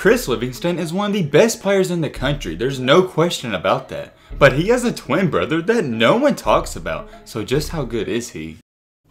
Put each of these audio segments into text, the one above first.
Chris Livingston is one of the best players in the country, there's no question about that. But he has a twin brother that no one talks about, so just how good is he?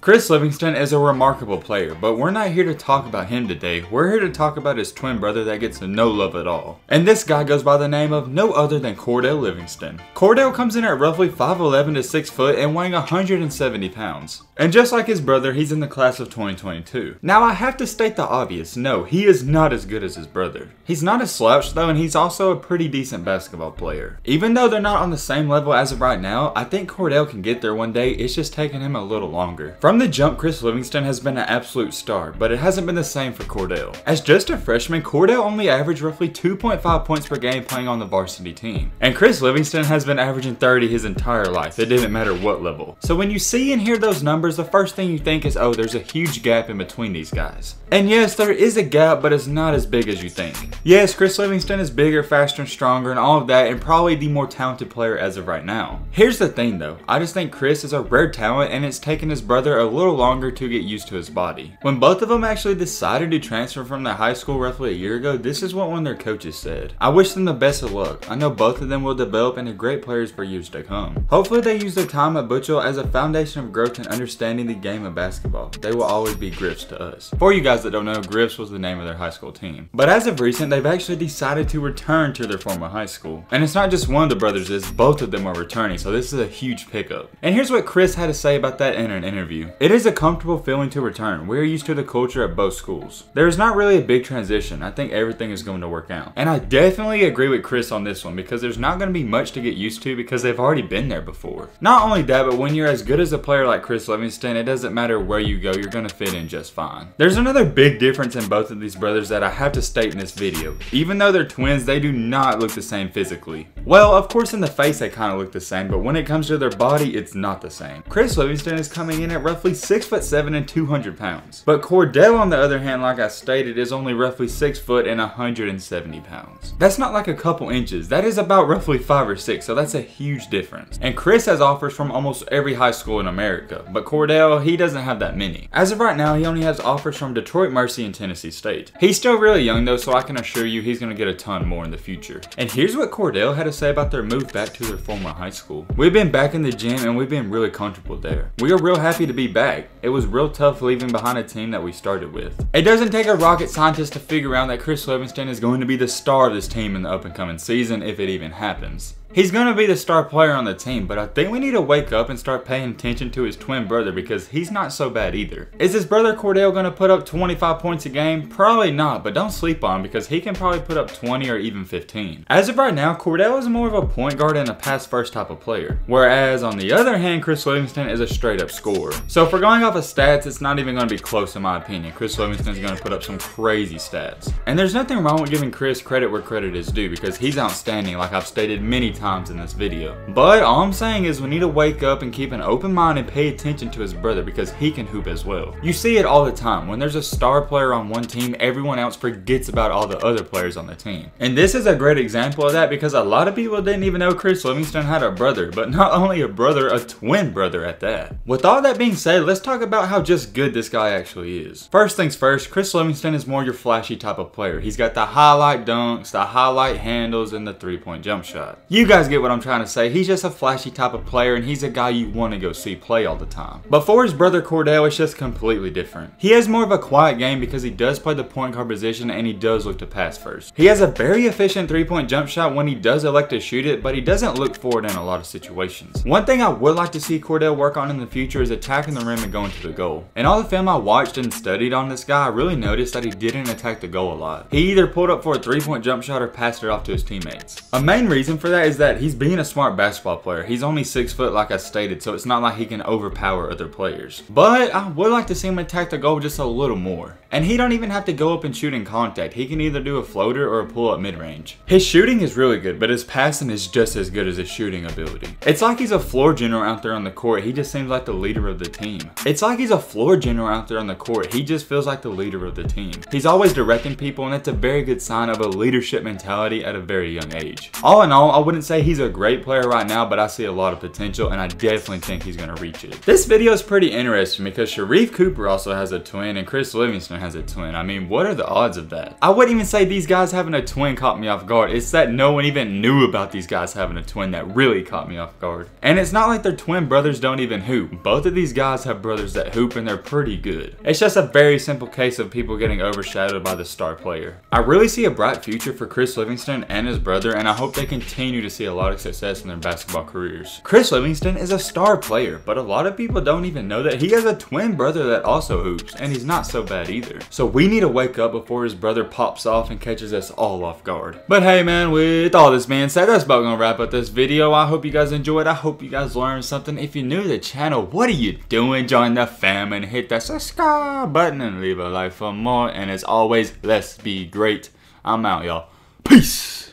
Chris Livingston is a remarkable player, but we're not here to talk about him today. We're here to talk about his twin brother that gets no love at all. And this guy goes by the name of no other than Cordell Livingston. Cordell comes in at roughly 5'11 to 6 foot and weighing 170 pounds. And just like his brother, he's in the class of 2022. Now I have to state the obvious, no, he is not as good as his brother. He's not a slouch though, and he's also a pretty decent basketball player. Even though they're not on the same level as of right now, I think Cordell can get there one day, it's just taking him a little longer. From the jump, Chris Livingston has been an absolute star, but it hasn't been the same for Cordell. As just a freshman, Cordell only averaged roughly 2.5 points per game playing on the varsity team. And Chris Livingston has been averaging 30 his entire life, it didn't matter what level. So when you see and hear those numbers, the first thing you think is, oh, there's a huge gap in between these guys. And yes, there is a gap, but it's not as big as you think. Yes, Chris Livingston is bigger, faster, and stronger, and all of that, and probably the more talented player as of right now. Here's the thing though, I just think Chris is a rare talent, and it's taken his brother a little longer to get used to his body. When both of them actually decided to transfer from their high school roughly a year ago, this is what one of their coaches said. I wish them the best of luck. I know both of them will develop into great players for years to come. Hopefully they use their time at Butchell as a foundation of growth and understanding the game of basketball. They will always be Griffs to us. For you guys that don't know, Griffs was the name of their high school team. But as of recent, they've actually decided to return to their former high school. And it's not just one of the brothers, it's both of them are returning, so this is a huge pickup. And here's what Chris had to say about that in an interview. It is a comfortable feeling to return. We're used to the culture at both schools. There is not really a big transition. I think everything is going to work out. And I definitely agree with Chris on this one because there's not going to be much to get used to because they've already been there before. Not only that, but when you're as good as a player like Chris Livingston, it doesn't matter where you go, you're going to fit in just fine. There's another big difference in both of these brothers that I have to state in this video. Even though they're twins, they do not look the same physically. Well, of course in the face they kind of look the same, but when it comes to their body, it's not the same. Chris Livingston is coming in at roughly 6'7" and 200 pounds. But Cordell, on the other hand, like I stated, is only roughly 6 foot and 170 pounds. That's not like a couple inches. That is about roughly 5 or 6, so that's a huge difference. And Chris has offers from almost every high school in America, but Cordell, he doesn't have that many. As of right now, he only has offers from Detroit Mercy and Tennessee State. He's still really young though, so I can assure you he's going to get a ton more in the future. And here's what Cordell had to say about their move back to their former high school. We've been back in the gym and we've been really comfortable there. We are real happy to be back. It was real tough leaving behind a team that we started with. It doesn't take a rocket scientist to figure out that Chris Livingston is going to be the star of this team in the up and coming season if it even happens. He's going to be the star player on the team, but I think we need to wake up and start paying attention to his twin brother because he's not so bad either. Is his brother Cordell going to put up 25 points a game? Probably not, but don't sleep on him because he can probably put up 20 or even 15. As of right now, Cordell is more of a point guard and a pass first type of player, whereas on the other hand, Chris Livingston is a straight up scorer. So if we're going off of stats, it's not even going to be close in my opinion. Chris Livingston is going to put up some crazy stats. And there's nothing wrong with giving Chris credit where credit is due because he's outstanding like I've stated many times in this video. But all I'm saying is we need to wake up and keep an open mind and pay attention to his brother because he can hoop as well. You see it all the time. When there's a star player on one team, everyone else forgets about all the other players on the team. And this is a great example of that because a lot of people didn't even know Chris Livingston had a brother, but not only a brother, a twin brother at that. With all that being said, let's talk about how just good this guy actually is. First things first, Chris Livingston is more your flashy type of player. He's got the highlight dunks, the highlight handles, and the three-point jump shot. You guys get what I'm trying to say. He's just a flashy type of player and he's a guy you want to go see play all the time. But for his brother Cordell, it's just completely different. He has more of a quiet game because he does play the point guard position and he does look to pass first. He has a very efficient three-point jump shot when he does elect to shoot it, but he doesn't look for it in a lot of situations. One thing I would like to see Cordell work on in the future is attacking the rim and going to the goal. In all the film I watched and studied on this guy, I really noticed that he didn't attack the goal a lot. He either pulled up for a three-point jump shot or passed it off to his teammates. A main reason for that is that he's being a smart basketball player. He's only 6 foot like I stated, so it's not like he can overpower other players. But I would like to see him attack the goal just a little more. And he don't even have to go up and shoot in contact. He can either do a floater or a pull-up mid-range. His shooting is really good, but his passing is just as good as his shooting ability. It's like he's a floor general out there on the court. He just seems like the leader of the team. It's like he's a floor general out there on the court. He just feels like the leader of the team. He's always directing people, and that's a very good sign of a leadership mentality at a very young age. All in all, I wouldn't say he's a great player right now, but I see a lot of potential and I definitely think he's going to reach it. This video is pretty interesting because Sharif Cooper also has a twin and Chris Livingston has a twin. I mean, what are the odds of that? I wouldn't even say these guys having a twin caught me off guard. It's that no one even knew about these guys having a twin that really caught me off guard. And it's not like their twin brothers don't even hoop. Both of these guys have brothers that hoop and they're pretty good. It's just a very simple case of people getting overshadowed by the star player. I really see a bright future for Chris Livingston and his brother, and I hope they continue to see a lot of success in their basketball careers. Chris Livingston is a star player, but a lot of people don't even know that he has a twin brother that also hoops, and he's not so bad either. So we need to wake up before his brother pops off and catches us all off guard. But hey man, with all this being said, that's about gonna wrap up this video. I hope you guys enjoyed. I hope you guys learned something. If you're new to the channel, what are you doing? Join the fam and hit that subscribe button and leave a like for more. And as always, let's be great. I'm out, y'all. Peace.